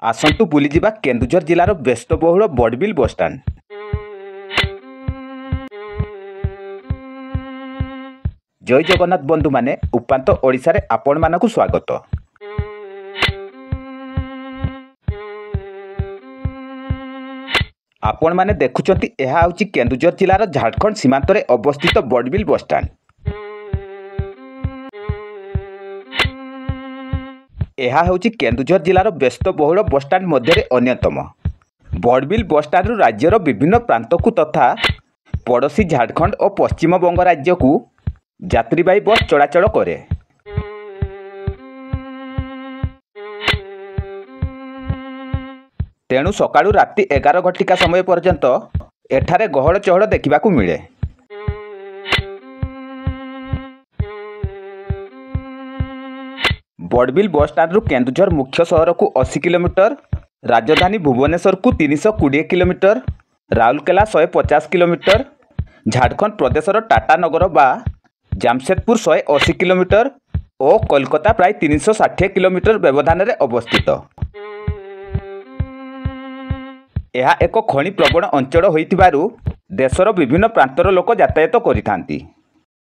आसंतु बुलीजिबा Keonjhar जिलार व्यस्तबहुल Barbil bus stand. जय जगन्नाथ बंधु माने उपांत ओडिशा रे आपण मानकु स्वागत। आपण माने देखुचंती एहा होची केन्दुझर जिलार झारखंड सीमांत रे अवस्थित बड़बिल बसस्टाण्ड। एहा होची केन्दुझर जिलार व्यस्तबहुल बसस्टाण्ड मध्य अन्यतम। बड़बिल बसस्टाण्ड राज्यर विभिन्न प्रांतकु तथा पड़ोशी झारखंड और पश्चिम बंग राज्य को यात्रीवाही बस चलाचल करे। तेणु सकाळु राति 11 घटिका समय पर्यंत एठारे गहळ चहळ देखिबाकू मिले। बड़बिल बसस्टाण्ड केन्दुझर मुख्य सहर को 80 किलोमीटर, राजधानी भुवनेश्वर को 320 किलोमीटर, राउरकेला 150 किलोमीटर, झारखंड प्रदेशर टाटानगर बा जामशेदपुर 180 किलोमीटर और कोलकाता प्राय 360 किलोमीटर व्यवधान में अवस्थित। यह एक खनि प्रवण अंचल होइतिबारु देशर विभिन्न प्रांतर लोक यातायात करिथांती।